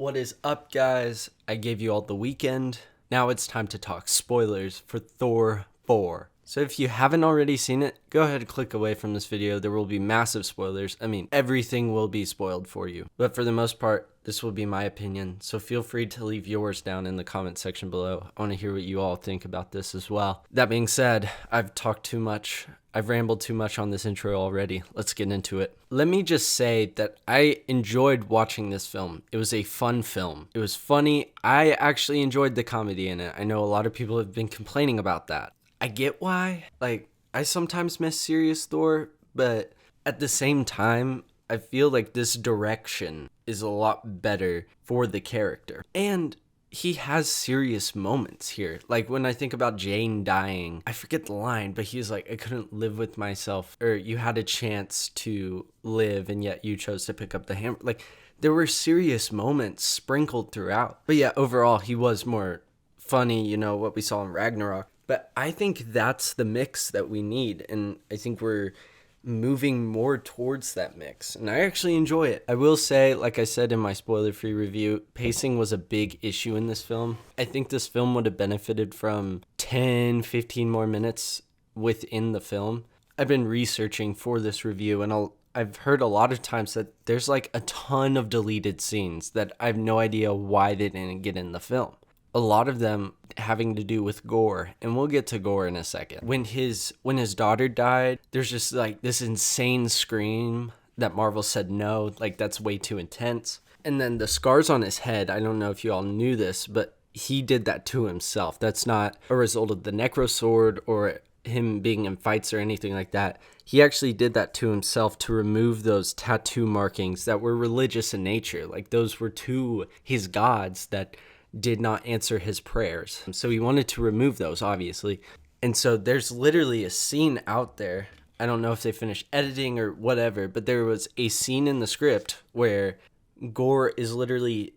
What is up, guys? I gave you all the weekend. Now it's time to talk spoilers for Thor 4. So if you haven't already seen it, go ahead and click away from this video. There will be massive spoilers. Everything will be spoiled for you. But for the most part, this will be my opinion. So feel free to leave yours down in the comment section below. I want to hear what you all think about this as well. That being said, I've talked too much. I've rambled too much on this intro already. Let's get into it. Let me just say that I enjoyed watching this film. It was a fun film. It was funny. I actually enjoyed the comedy in it. I know a lot of people have been complaining about that. I get why. I sometimes miss serious Thor, but at the same time, I feel like this direction is a lot better for the character. And he has serious moments here. Like when I think about Jane dying, I forget the line, but he's like, I couldn't live with myself, or you had a chance to live and yet you chose to pick up the hammer. Like there were serious moments sprinkled throughout. But yeah, overall, he was more funny, what we saw in Ragnarok. But I think that's the mix that we need, and I think we're moving more towards that mix, and I actually enjoy it. I will say, like I said in my spoiler-free review, pacing was a big issue in this film. I think this film would have benefited from 10-15 more minutes within the film. I've been researching for this review, and I've heard a lot of times that there's like a ton of deleted scenes that I have no idea why they didn't get in the film. A lot of them having to do with gore, and we'll get to gore in a second. When his daughter died, there's just like this insane scream that Marvel said no, like that's way too intense. And then the scars on his head, I don't know if you all knew this, but he did that to himself. That's not a result of the Necro Sword or him being in fights or anything like that. He actually did that to himself to remove those tattoo markings that were religious in nature. Like those were to his gods that did not answer his prayers. So he wanted to remove those, obviously. And so there's literally a scene out there. I don't know if they finished editing or whatever, but there was a scene in the script where Gore is literally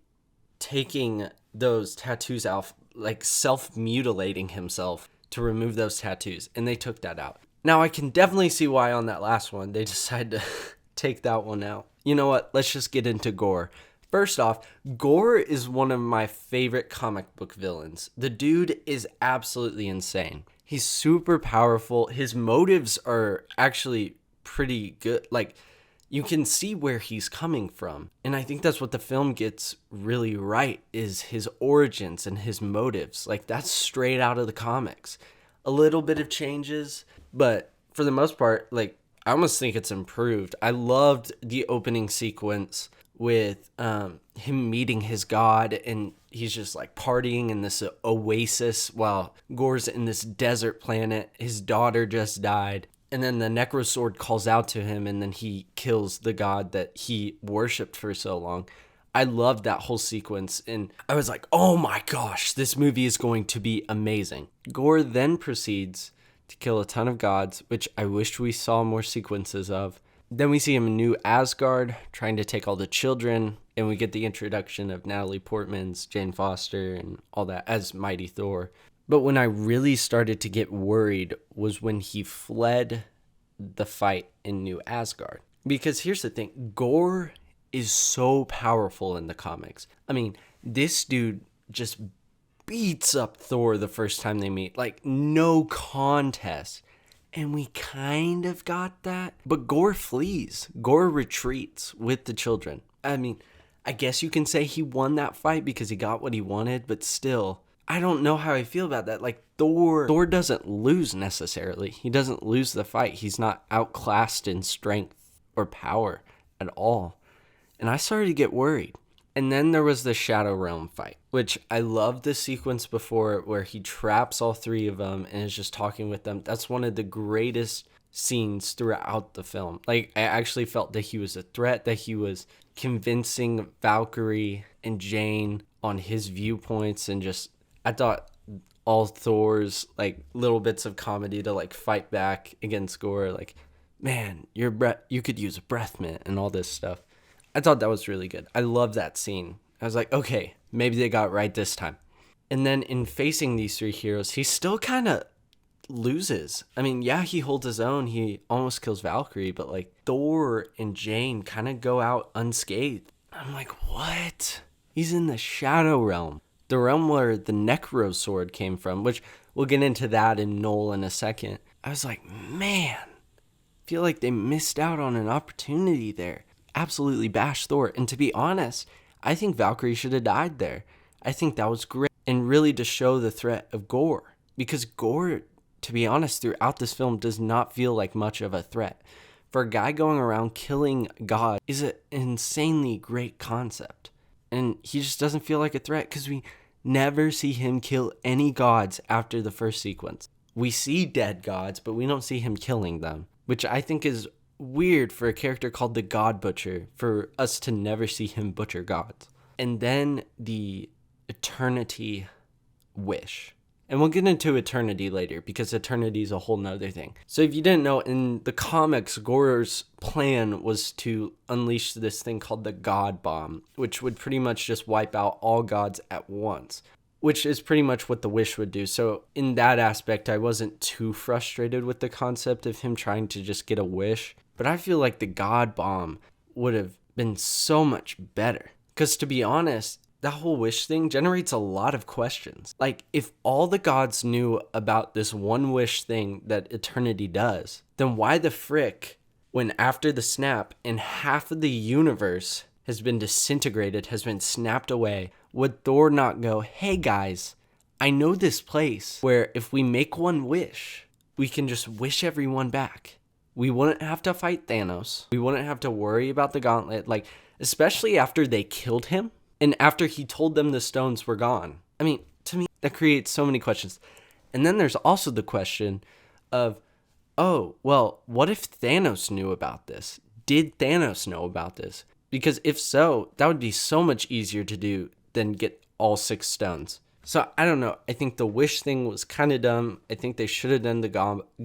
taking those tattoos out, like self-mutilating himself to remove those tattoos. And they took that out. Now I can definitely see why on that last one they decided to take that one out. You know what? Let's just get into Gore. First off, Gore is one of my favorite comic book villains. The dude is absolutely insane. He's super powerful. His motives are actually pretty good. Like, you can see where he's coming from. And I think that's what the film gets really right, is his origins and his motives. Like, that's straight out of the comics. A little bit of changes, but for the most part, like, I almost think it's improved. I loved the opening sequence with him meeting his god, and he's just like partying in this oasis while Gore's in this desert planet. His daughter just died, and then the Necro Sword calls out to him, and then he kills the god that he worshipped for so long. I loved that whole sequence, and I was like, oh my gosh, this movie is going to be amazing. Gore then proceeds to kill a ton of gods, which I wished we saw more sequences of. Then we see him in New Asgard, trying to take all the children, and we get the introduction of Natalie Portman's Jane Foster and all that as Mighty Thor. But when I really started to get worried was when he fled the fight in New Asgard. Because here's the thing, Gore is so powerful in the comics. This dude just beats up Thor the first time they meet, like no contest. And we kind of got that. But Gore flees. Gore retreats with the children. I guess you can say he won that fight because he got what he wanted, but still, I don't know how I feel about that. Like, Thor doesn't lose necessarily. He doesn't lose the fight. He's not outclassed in strength or power at all. And I started to get worried. And then there was the Shadow Realm fight, which I loved the sequence before where he traps all three of them and is just talking with them. That's one of the greatest scenes throughout the film. Like, I actually felt that he was a threat, that he was convincing Valkyrie and Jane on his viewpoints, and just, I thought all Thor's, like, little bits of comedy to, like, fight back against Gore, like, man, you could use a breath mint and all this stuff. I thought that was really good. I love that scene. I was like, okay, maybe they got it right this time. And then in facing these three heroes, he still kind of loses. Yeah, he holds his own. He almost kills Valkyrie, but like Thor and Jane kind of go out unscathed. I'm like, what? He's in the Shadow Realm, the realm where the Necro Sword came from, which we'll get into that in Noel in a second. I was like, man, I feel like they missed out on an opportunity there. Absolutely bashed Thor. And to be honest, I think Valkyrie should have died there. I think that was great. And really to show the threat of Gore. Because Gore, to be honest, throughout this film does not feel like much of a threat. For a guy going around killing God is an insanely great concept. And he just doesn't feel like a threat because we never see him kill any gods after the first sequence. We see dead gods, but we don't see him killing them, which I think is weird for a character called the God Butcher, for us to never see him butcher gods. And then the Eternity wish. And we'll get into Eternity later, because Eternity is a whole nother thing. So if you didn't know, in the comics, Gore's plan was to unleash this thing called the God Bomb, which would pretty much just wipe out all gods at once, which is pretty much what the wish would do. So in that aspect, I wasn't too frustrated with the concept of him trying to just get a wish. But I feel like the God Bomb would have been so much better. Because to be honest, that whole wish thing generates a lot of questions. Like, if all the gods knew about this one wish thing that Eternity does, then why the frick, when after the snap and half of the universe has been disintegrated, has been snapped away, would Thor not go, hey guys, I know this place where if we make one wish, we can just wish everyone back. We wouldn't have to fight Thanos. We wouldn't have to worry about the gauntlet, like, especially after they killed him. And after he told them the stones were gone. I mean, to me, that creates so many questions. And then there's also the question of, oh, well, what if Thanos knew about this? Did Thanos know about this? Because if so, that would be so much easier to do than get all 6 stones. So I don't know. I think the wish thing was kind of dumb. I think they should have done the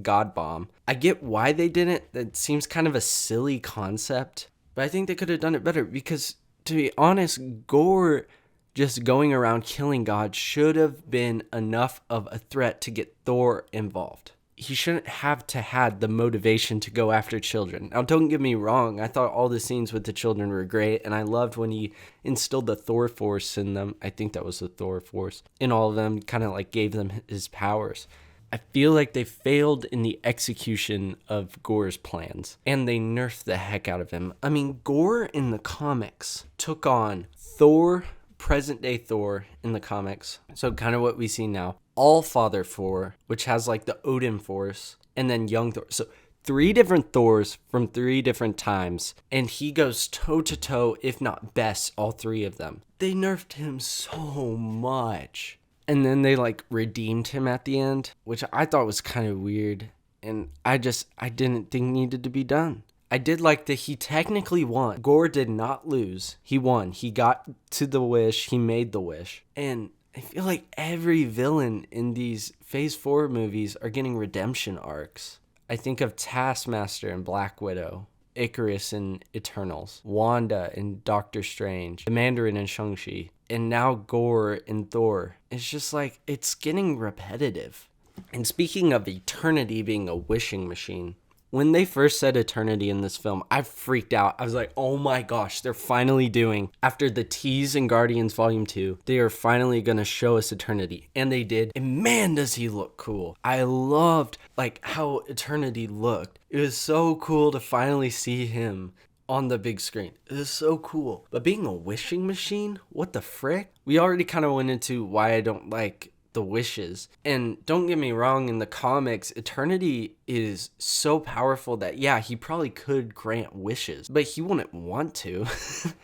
God Bomb. I get why they didn't. That seems kind of a silly concept. But I think they could have done it better because, to be honest, Gore just going around killing gods should have been enough of a threat to get Thor involved. He shouldn't have to had the motivation to go after children. Now, don't get me wrong. I thought all the scenes with the children were great, and I loved when he instilled the Thor Force in them. I think that was the Thor Force. In all of them, kind of like gave them his powers. I feel like they failed in the execution of Gore's plans, and they nerfed the heck out of him. I mean, Gore in the comics took on Thor, present-day Thor in the comics, so kind of what we see now. All-Father Thor, which has like the Odin Force, and then Young Thor. So 3 different Thors from 3 different times, and he goes toe-to-toe, if not best, all 3 of them. They nerfed him so much. And then they like redeemed him at the end, which I thought was kind of weird. And I didn't think needed to be done. I did like that he technically won. Gore did not lose. He won. He got to the wish. He made the wish. And I feel like every villain in these Phase 4 movies are getting redemption arcs. I think of Taskmaster and Black Widow, Icarus in Eternals, Wanda in Doctor Strange, the Mandarin in Shang-Chi, and now Gore in Thor. It's just like, it's getting repetitive. And speaking of Eternity being a wishing machine, when they first said Eternity in this film, I freaked out. I was like, oh my gosh, they're finally doing, after the tease in Guardians Volume 2, they are finally going to show us Eternity. And they did. And man, does he look cool. I loved like how Eternity looked. It was so cool to finally see him on the big screen. It was so cool. But being a wishing machine, what the frick? We already kind of went into why I don't like the wishes. And don't get me wrong, in the comics, Eternity is so powerful that, yeah, he probably could grant wishes, but he wouldn't want to.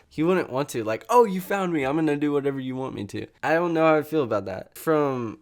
He wouldn't want to. Like, oh, you found me. I'm going to do whatever you want me to. I don't know how I feel about that. From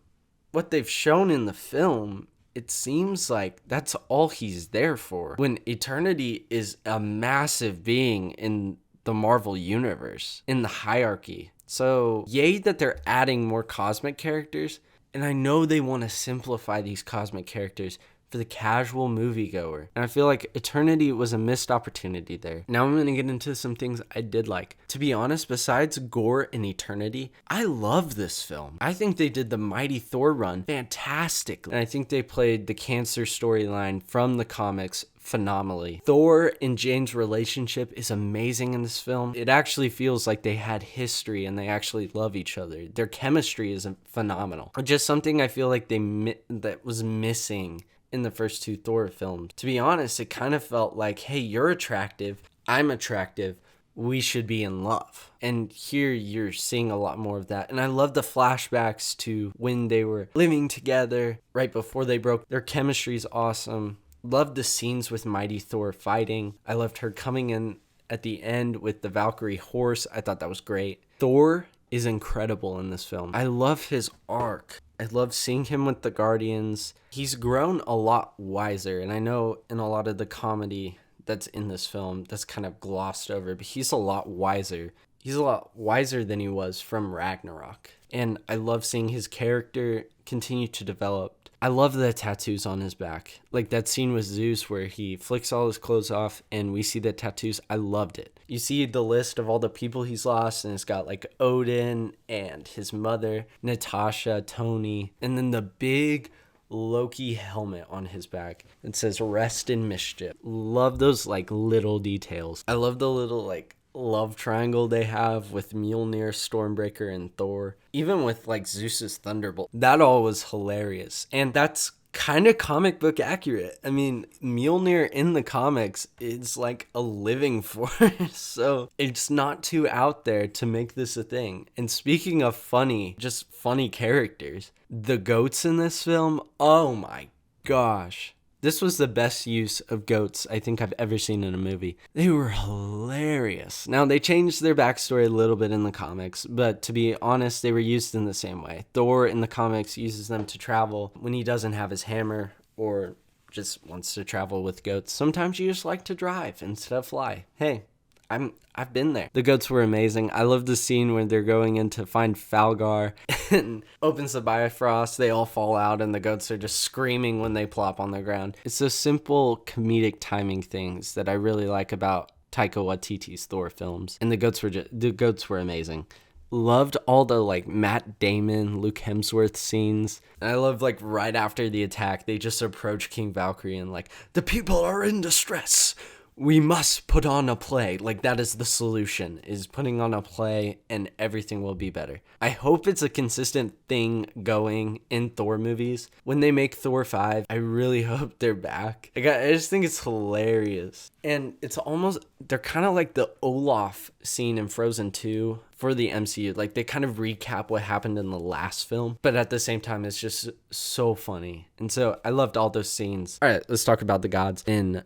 what they've shown in the film, it seems like that's all he's there for. When Eternity is a massive being in the Marvel Universe, in the hierarchy. So, yay that they're adding more cosmic characters, and I know they want to simplify these cosmic characters for the casual moviegoer. And I feel like Eternity was a missed opportunity there. Now I'm going to get into some things I did like. To be honest, besides Gore and Eternity, I love this film. I think they did the Mighty Thor run fantastically. And I think they played the cancer storyline from the comics phenomenally. Thor and Jane's relationship is amazing in this film. It actually feels like they had history and they actually love each other. Their chemistry is phenomenal. Just something I feel like that was missing in the first two Thor films. To be honest, it kind of felt like, hey, you're attractive, I'm attractive, we should be in love. And here you're seeing a lot more of that. And I love the flashbacks to when they were living together right before they broke. Their chemistry is awesome. Loved the scenes with Mighty Thor fighting. I loved her coming in at the end with the Valkyrie horse. I thought that was great. Thor is incredible in this film. I love his arc. I love seeing him with the Guardians. He's grown a lot wiser. And I know in a lot of the comedy that's in this film that's kind of glossed over, but he's a lot wiser. He's a lot wiser than he was from Ragnarok. And I love seeing his character continue to develop. I love the tattoos on his back. Like that scene with Zeus where he flicks all his clothes off and we see the tattoos. I loved it. You see the list of all the people he's lost and it's got like Odin and his mother, Natasha, Tony, and then the big Loki helmet on his back. It says rest in mischief. Love those like little details. I love the little like love triangle they have with Mjolnir, Stormbreaker, and Thor. Even with like Zeus's Thunderbolt. That all was hilarious. And that's kind of comic book accurate. I mean, Mjolnir in the comics is like a living force. So it's not too out there to make this a thing. And speaking of funny, just funny characters, the goats in this film, oh my gosh. This was the best use of goats I think I've ever seen in a movie. They were hilarious. Now, they changed their backstory a little bit in the comics, but to be honest, they were used in the same way. Thor in the comics uses them to travel when he doesn't have his hammer or just wants to travel with goats. Sometimes you just like to drive instead of fly. Hey, I've been there. The goats were amazing. I love the scene when they're going in to find Falgar and opens the Bifrost. They all fall out and the goats are just screaming when they plop on the ground. It's those simple comedic timing things that I really like about Taika Waititi's Thor films. And the goats were amazing. Loved all the like Matt Damon, Luke Hemsworth scenes. And I love like right after the attack, they just approach King Valkyrie and like, the people are in distress. We must put on a play. Like that is the solution, is putting on a play and everything will be better. I hope it's a consistent thing going in Thor movies. When they make Thor 5, I really hope they're back. I just think it's hilarious. And it's almost, they're kind of like the Olaf scene in Frozen 2 for the MCU. Like they kind of recap what happened in the last film, but at the same time, it's just so funny. And so I loved all those scenes. All right, let's talk about the gods in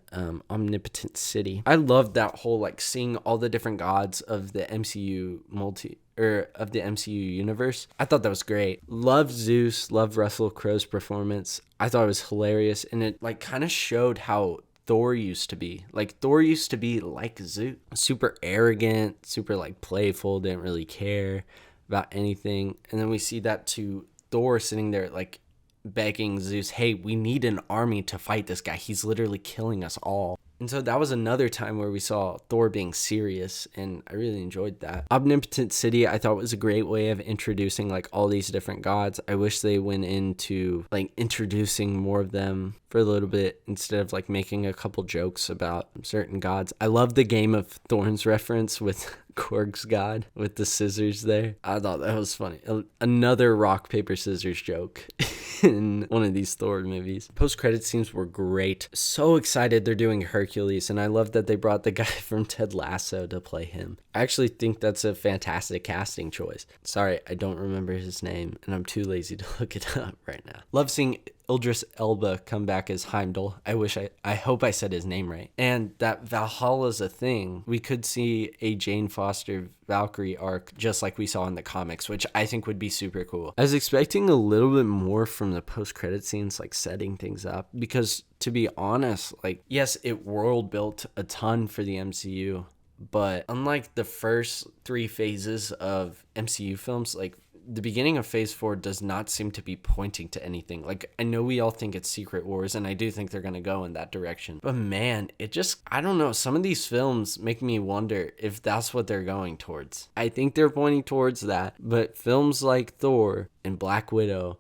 Omnipotent City. I loved that whole like seeing all the different gods of the MCU of the MCU universe. I thought that was great. Loved Zeus, loved Russell Crowe's performance. I thought it was hilarious, and it like kind of showed how Thor used to be. Like Thor used to be like Zeus, super arrogant, super like playful, didn't really care about anything. And then we see that to Thor sitting there like begging Zeus, hey, we need an army to fight this guy. He's literally killing us all. And so that was another time where we saw Thor being serious, and I really enjoyed that. Omnipotent City, I thought was a great way of introducing like all these different gods. I wish they went into like introducing more of them for a little bit instead of like making a couple jokes about certain gods. I love the Game of Thorns reference with Korg's god with the scissors there. I thought that was funny. Another rock, paper, scissors joke in one of these Thor movies. Post-credit scenes were great. So excited they're doing Hercules, and I love that they brought the guy from Ted Lasso to play him. I actually think that's a fantastic casting choice. Sorry, I don't remember his name, and I'm too lazy to look it up right now. Love seeing Idris Elba come back as Heimdall. I hope I said his name right. And that Valhalla's a thing. We could see a Jane Foster Valkyrie arc just like we saw in the comics, which I think would be super cool. I was expecting a little bit more from the post-credit scenes, like setting things up, because to be honest, like, yes, it world built a ton for the MCU, but unlike the first 3 phases of MCU films, like the beginning of phase 4 does not seem to be pointing to anything. Like, I know we all think it's Secret Wars, and I do think they're going to go in that direction. But man, it just, I don't know. Some of these films make me wonder if that's what they're going towards. I think they're pointing towards that. But films like Thor and Black Widow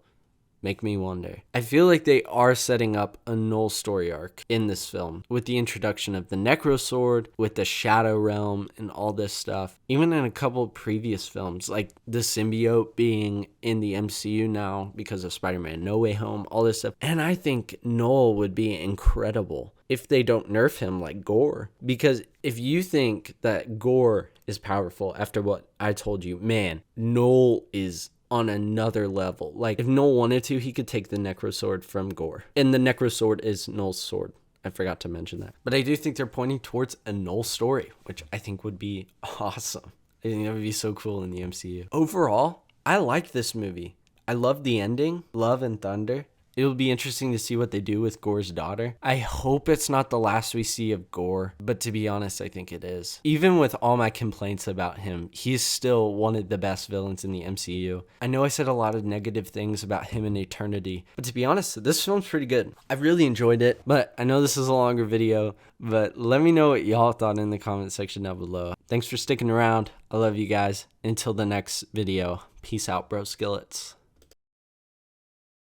make me wonder. I feel like they are setting up a null story arc in this film with the introduction of the Necro Sword, with the Shadow Realm, and all this stuff. Even in a couple of previous films, like the symbiote being in the MCU now because of Spider-Man No Way Home, all this stuff. And I think Null would be incredible if they don't nerf him like Gore. Because if you think that Gore is powerful after what I told you, man, Null is on another level. Like, if Null wanted to, he could take the Necro Sword from Gore. And the Necro Sword is Null's sword. I forgot to mention that. But I do think they're pointing towards a Null story, which I think would be awesome. I think that would be so cool in the MCU. Overall, I like this movie. I love the ending, Love and Thunder. It'll be interesting to see what they do with Gore's daughter. I hope it's not the last we see of Gore, but to be honest, I think it is. Even with all my complaints about him, he's still one of the best villains in the MCU. I know I said a lot of negative things about him in Eternity, but to be honest, this film's pretty good. I really enjoyed it, but I know this is a longer video, but let me know what y'all thought in the comment section down below. Thanks for sticking around. I love you guys. Until the next video, peace out, bro skillets.